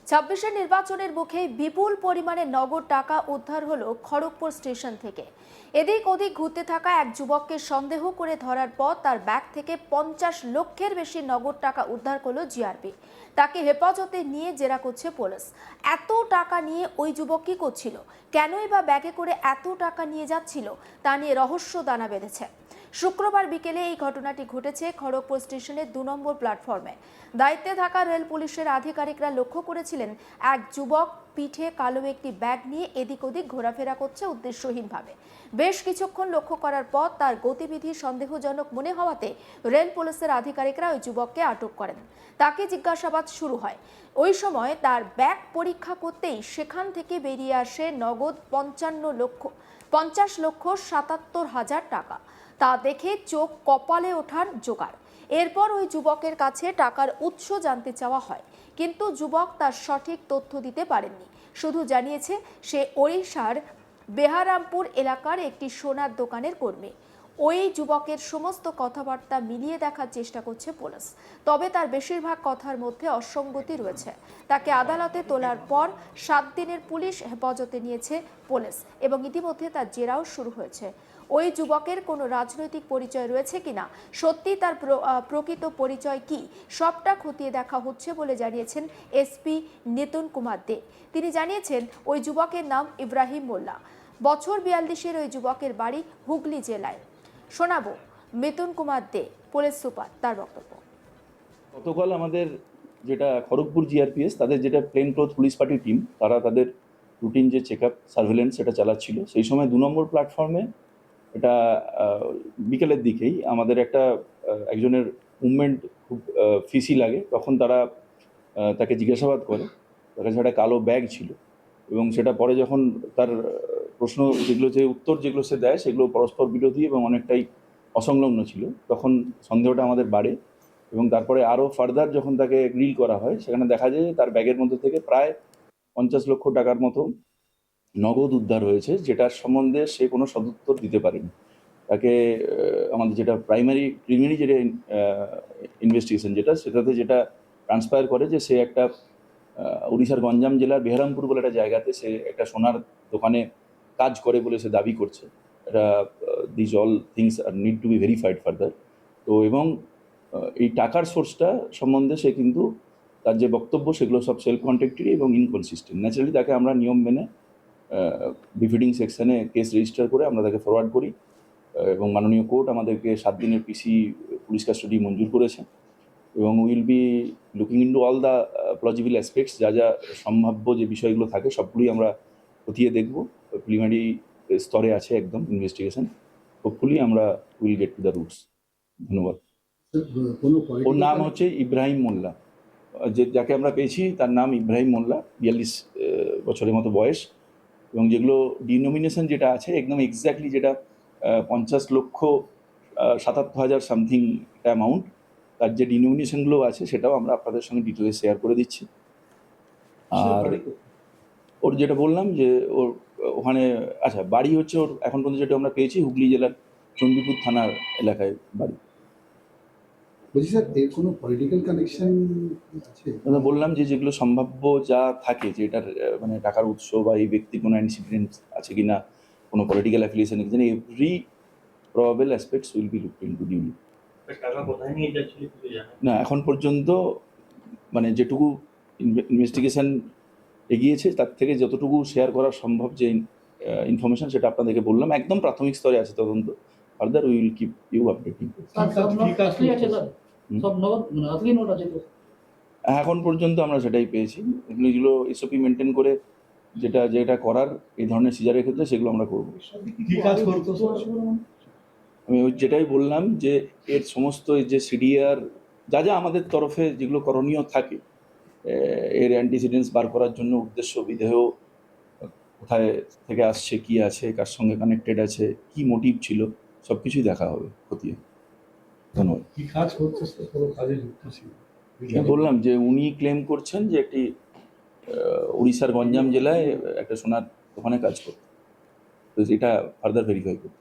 ছাব্বিশের নির্বাচনের মুখে বিপুল পরিমাণে নগদ টাকা উদ্ধার হলো খড়গপুর স্টেশন থেকে। এদিক ওদিক ঘুরতে থাকা এক যুবককে সন্দেহ করে ধরার পর তার ব্যাগ থেকে 50 লক্ষের বেশি নগদ টাকা উদ্ধার করলো জিআরপি। তাকে হেফাজতে নিয়ে জেরা করছে পুলিশ। এত টাকা নিয়ে ওই যুবক কি করছিল, কেনই বা ব্যাগে করে এত টাকা নিয়ে যাচ্ছিল, তা নিয়ে রহস্য দানা বেঁধেছে। শুক্রবার বিকেলে এই ঘটনাটি ঘটেছে খড়গপুর স্টেশনের 2 নম্বর প্ল্যাটফর্মে। দায়িত্বে থাকা রেল পুলিশের আধিকারিকরা লক্ষ্য করেছিলেন এক যুবক পিঠে কালো একটি ব্যাগ নিয়ে এদিক ওদিক ঘোরাফেরা করছে উদ্দেশ্যহীনভাবে। বেশ কিছুক্ষণ লক্ষ্য করার পর তার গতিবিধি সন্দেহজনক মনে হওয়াতে রেল পুলিশের আধিকারিকরা ওই যুবককে আটক করেন। তাকে জিজ্ঞাসাবাদ শুরু হয়। ওই সময় তার ব্যাগ পরীক্ষা করতেই সেখান থেকে বেরিয়ে আসে নগদ 50,77,000 টাকা। তা দেখে চোখ কপালে ওঠার জোগাড়। এরপর ওই যুবকের কাছে টাকার উৎস জানতে চাওয়া হয়, কিন্তু যুবক তার সঠিক তথ্য দিতে পারেননি। শুধু জানিয়েছে সে ওড়িশার বেহারামপুর এলাকার একটি সোনার দোকানের কর্মী। ওই যুবকের সমস্ত কথাবার্তা মিলিয়ে দেখার চেষ্টা করছে পুলিশ, তবে তার বেশিরভাগ কথার মধ্যে অসঙ্গতি রয়েছে। তাকে আদালতে তোলার পর 7 দিনের পুলিশ হেফাজতে নিয়েছে পুলিশ এবং ইতিমধ্যে তার জেরাও শুরু হয়েছে। ওই যুবকের কোনো রাজনৈতিক পরিচয় রয়েছে কিনা, সত্যি তার প্রকৃত পরিচয় কি, সবটা খতিয়ে দেখা হচ্ছে বলে জানিয়েছেন এসপি নিতুন কুমার দে। তিনি জানিয়েছেন ওই যুবকের নাম ইব্রাহিম মোল্লা। বছর 42-এর ওই যুবকের বাড়ি হুগলি জেলায়। শোনাবো মিতুন কুমার দে, পুলিশ সুপার, তার বক্তব্য। গতকাল আমাদের যেটা খড়গপুর জিআরপিএস তাদের যেটা plane cloth police party team, তারা তাদের রুটিন যে চেক আপ সার্ভেলেন্স সেটা চালাচ্ছিল। সেই সময় 2 নম্বর প্ল্যাটফর্মে এটা বিকেলের দিকেই আমাদের একটা একজনের মুভমেন্ট খুব ফিসি লাগে। তখন তারা তাকে জিজ্ঞাসাবাদ করে। তার কাছে একটা কালো ব্যাগ ছিল এবং সেটা পরে যখন তার প্রশ্ন যেগুলো, যে উত্তর যেগুলো সে দেয় সেগুলো পরস্পর বিরোধী এবং অনেকটাই অসংলগ্ন ছিল। তখন সন্দেহটা আমাদের বাড়ে এবং তারপরে আরও ফার্দার যখন তাকে গ্রিল করা হয় সেখানে দেখা যায় তার ব্যাগের মধ্যে থেকে প্রায় 50 লক্ষ টাকার মতো নগদ উদ্ধার হয়েছে, যেটার সম্বন্ধে সে কোনো সদুত্তর দিতে পারেনি। তাকে আমাদের যেটা প্রিলিমিনারি যেটা ইনভেস্টিগেশন সেটাতে যেটা ট্রান্সপায়ার করে যে সে একটা উড়িষ্যার গঞ্জাম জেলার বেহারামপুর বলে একটা জায়গাতে সে একটা সোনার দোকানে কাজ করে বলে সে দাবি করছে। এটা this all things are need to be verified further. তো এবং এই টাকার সোর্সটা সম্বন্ধে সে কিন্তু তার যে বক্তব্য সেগুলো সব সেলফ কন্ট্রাডিক্টরি এবং ইনকনসিস্টেন্ট। ন্যাচারালি তাকে আমরা নিয়ম মেনে বিফিডিং সেকশনে কেস রেজিস্টার করে আমরা তাকে ফরওয়ার্ড করি এবং মাননীয় কোর্ট আমাদেরকে 7 দিনের পিসি পুলিশ কাস্টাডি মঞ্জুর করেছে এবং will be looking into all the plausible aspects. যা যা সম্ভাব্য যে বিষয়গুলো থাকে সবগুলোই আমরা খতিয়ে দেখব। প্রিলিমিনারি স্তরে আছে একদম ইনভেস্টিগেশন। হোপফুলি আমরা will get to the roots. ধন্যবাদ। ওর নাম হচ্ছে ইব্রাহিম মোল্লা। যাকে আমরা পেয়েছি তার নাম ইব্রাহিম মোল্লা, 42 বছরের মতো বয়স এবং যেগুলো ডিনোমিনেশন যেটা আছে একদম এক্স্যাক্টলি যেটা 50,77,000 সামথিং একটা অ্যামাউন্ট, তার যে ডিনোমিনেশনগুলো আছে সেটাও আমরা আপনাদের সঙ্গে ডিটেলে শেয়ার করে দিচ্ছি। আর ওর যেটা বললাম যে ওর ওখানে আচ্ছা বাড়ি হচ্ছে ওর এখন পর্যন্ত যেটা আমরা পেয়েছি হুগলি জেলার চণ্ডীপুর থানার এলাকায় বাড়ি। বলছি স্যার, এর কোনো পলিটিক্যাল কানেকশন আছে? বললাম যে যেগুলো সম্ভাব্য যা থাকে যে এটার মানে টাকার উৎস বা এই ব্যক্তি কোনো ইনসিডেন্ট আছে কিনা, কোনো পলিটিক্যাল অ্যাফিলিয়েশন আছে কিনা, every probable aspects will be looked into duly. না এখন পর্যন্ত মানে যেটুকু ইনভেস্টিগেশন এগিয়েছে তার থেকে যতটুকু শেয়ার করা সম্ভব যে ইনফরমেশন সেটা আপনাদেরকে বললাম। একদম প্রাথমিক স্তরে আছে তদন্ত। Further we will keep you updating. এখন পর্যন্ত আমরা সেটাই পেয়েছি। এগুলো এসওপি মেনটেন করে যেটা যেটা করার এই ধরনের সিজারের ক্ষেত্রে সেগুলো আমরা করবো। আমি ওই যেটাই বললাম যে এর সমস্ত যে সিডিআর যা যা আমাদের তরফে যেগুলো করণীয় থাকে, এর অ্যান্টিসিডেন্টস বার করার জন্য উদ্দেশ্য বিধেয় কোথায় থেকে আসছে, কি আছে, কার সঙ্গে কানেক্টেড আছে, কি মোটিভ ছিল, সব কিছুই দেখা হবে খতিয়ে। ধন্যবাদ। কি কাজ করছে স্যার? কোনো কাজে যুক্ত ছিল? বললাম যে উনি ক্লেম করছেন যে একটি উড়িষ্যার গঞ্জাম জেলায় একটা সোনার দোকানে কাজ করত। তো এটা ফার্দার ভেরিফাই করতে।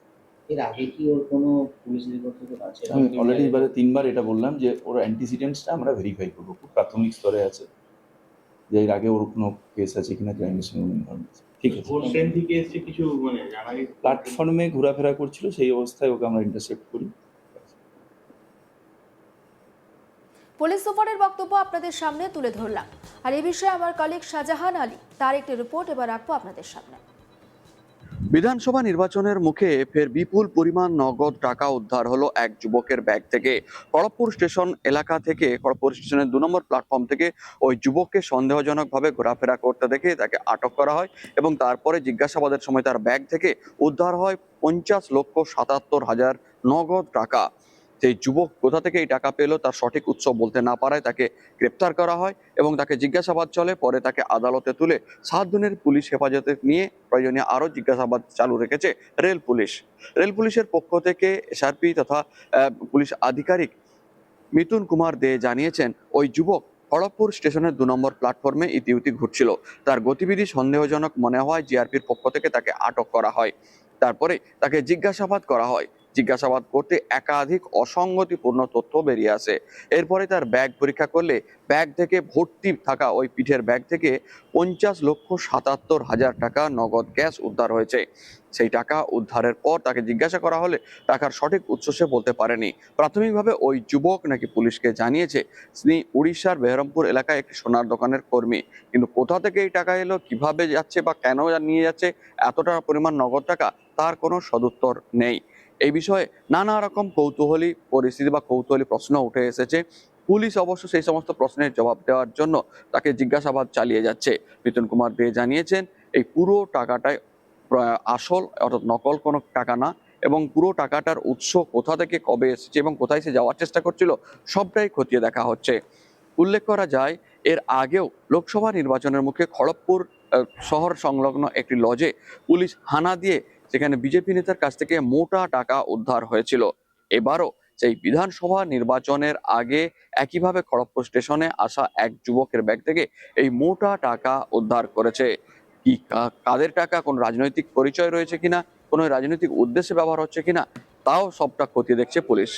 এর আগে কি ওর কোনো পুলিশ রিপোর্ট আছে? আমি অলরেডি এবারে 3বার এটা বললাম যে ওর অ্যান্টিসিডেন্টসটা আমরা ভেরিফাই করবো, খুব প্রাথমিক স্তরে আছে। যে এর আগে ওর কোনো কেস আছে কিনা ক্রাইমের সঙ্গে ইনভলভ আছে। ঠিক আছে, ওর ট্রেন থেকে এসছে কিছু মানে জানা গেছে প্ল্যাটফর্মে ঘোরাফেরা করছিল, সেই অবস্থায় ওকে আমরা ইন্টারসেপ্ট করি। পুলিশ সুপারের বক্তব্য আপনাদের সামনে তুলে ধরলাম। আর এই বিষয়ে আমার কলিগ শাহজাহান আলী তার একটি রিপোর্ট এবার রাখবো আপনাদের সামনে। বিধানসভা নির্বাচনের মুখে ফের বিপুল পরিমাণ নগদ টাকা উদ্ধার হলো এক যুবকের ব্যাগ থেকে। খড়গপুর স্টেশন এলাকা থেকে, খড়গপুর স্টেশনের 2 নম্বর প্ল্যাটফর্ম থেকে ওই যুবককে সন্দেহজনকভাবে ঘোরাফেরা করতে দেখে তাকে আটক করা হয় এবং তারপরে জিজ্ঞাসাবাদের সময় তার ব্যাগ থেকে উদ্ধার হয় 50,77,000 নগদ টাকা। সেই যুবক কোথা থেকে এই টাকা পেল তার সঠিক উৎস বলতে না পারায় তাকে গ্রেপ্তার করা হয় এবং তাকে জিজ্ঞাসাবাদ চলে। পরে তাকে আদালতে তুলে 7 দিনের পুলিশ হেফাজতে নিয়ে প্রয়োজনীয় আরো জিজ্ঞাসাবাদ চালু রেখেছে রেল পুলিশ। রেল পুলিশের পক্ষ থেকে এসআরপি তথা পুলিশ আধিকারিক মিথুন কুমার দে জানিয়েছেন, ওই যুবক খড়গপুর স্টেশনের 2 নম্বর প্ল্যাটফর্মে ইতিউতি ঘুরছিল। তার গতিবিধি সন্দেহজনক মনে হওয়ায় জিআরপির পক্ষ থেকে তাকে আটক করা হয়। তারপরে তাকে জিজ্ঞাসাবাদ করা হয়। জিজ্ঞাসাবাদ করতে একাধিক অসঙ্গতিপূর্ণ তথ্য বেরিয়ে আসে। এরপরে তার ব্যাগ পরীক্ষা করলে ব্যাগ থেকে ভর্তি থাকা ওই পিঠের ব্যাগ থেকে 50,77,000 টাকা নগদ ক্যাশ উদ্ধার হয়েছে। সেই টাকা উদ্ধারের পর তাকে জিজ্ঞাসা করা হলে টাকার সঠিক উৎস সে বলতে পারেনি। প্রাথমিকভাবে ওই যুবক নাকি পুলিশকে জানিয়েছে তিনি উড়িষ্যার বেহরমপুর এলাকায় একটি সোনার দোকানের কর্মী, কিন্তু কোথা থেকে এই টাকা এলো, কিভাবে যাচ্ছে বা কেন নিয়ে যাচ্ছে এতটা পরিমাণ নগদ টাকা, তার কোনো সদুত্তর নেই। এই বিষয়ে নানা রকম কৌতূহলী পরিস্থিতি বা কৌতূহলী প্রশ্ন উঠে এসেছে। পুলিশ অবশ্য সেই সমস্ত প্রশ্নের জবাব দেওয়ার জন্য তাকে জিজ্ঞাসাবাদ চালিয়ে যাচ্ছে। মিথুন কুমার দে জানিয়েছেন, এই পুরো টাকাটাই আসল অর্থাৎ নকল কোনো টাকা না, এবং পুরো টাকাটার উৎস কোথা থেকে কবে এসেছে এবং কোথায় সে যাওয়ার চেষ্টা করছিল সবটাই খতিয়ে দেখা হচ্ছে। উল্লেখ করা যায়, এর আগেও লোকসভা নির্বাচনের মুখে খড়গপুর শহর সংলগ্ন একটি লজে পুলিশ হানা দিয়ে সেখানে বিজেপি নেতার কাছ থেকে মোটা টাকা উদ্ধার হয়েছিল। এবারও সেই বিধানসভা নির্বাচনের আগে একইভাবে খড়গপুর স্টেশনে আসা এক যুবকের ব্যাগ থেকে এই মোটা টাকা উদ্ধার করেছে। কি কাদের টাকা, কোন রাজনৈতিক পরিচয় রয়েছে কিনা, কোনো রাজনৈতিক উদ্দেশ্যে ব্যবহার হচ্ছে কিনা, তাও সবটা খতিয়ে দেখছে পুলিশ।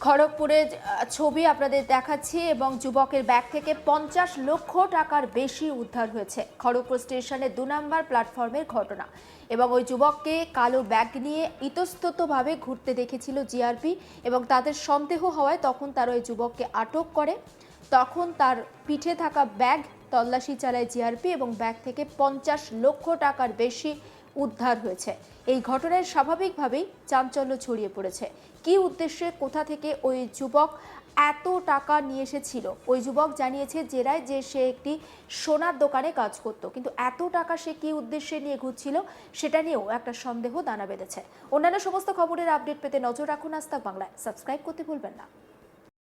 খড়গপুরের ছবি আপনাদের দেখাচ্ছি এবং যুবকের ব্যাগ থেকে 50 লক্ষ টাকার বেশি উদ্ধার হয়েছে। খড়গপুর স্টেশনের 2 নম্বর প্ল্যাটফর্মের ঘটনা এবং ওই যুবককে কালো ব্যাগ নিয়ে ইতস্ততভাবে ঘুরতে দেখেছিল জিআরপি এবং তাদের সন্দেহ হওয়ায় তখন তারা ওই যুবককে আটক করে। তখন তার পিঠে থাকা ব্যাগ তল্লাশি চালায় জিআরপি এবং ব্যাগ থেকে 50 লক্ষ টাকার বেশি উদ্ধার হয়েছে। এই ঘটনায় স্বাভাবিকভাবেই চাঞ্চল্য ছড়িয়ে পড়েছে। কী উদ্দেশ্যে, কোথা থেকে ওই যুবক এত টাকা নিয়ে এসেছিল? ওই যুবক জানিয়েছে জেরায় যে সে একটি সোনার দোকানে কাজ করত, কিন্তু এত টাকা সে কী উদ্দেশ্যে নিয়ে ঘুরছিল সেটা নিয়েও একটা সন্দেহ দানা বেঁধেছে। অন্যান্য সমস্ত খবরের আপডেট পেতে নজর রাখুন আজ তাক বাংলায়। সাবস্ক্রাইব করতে ভুলবেন না।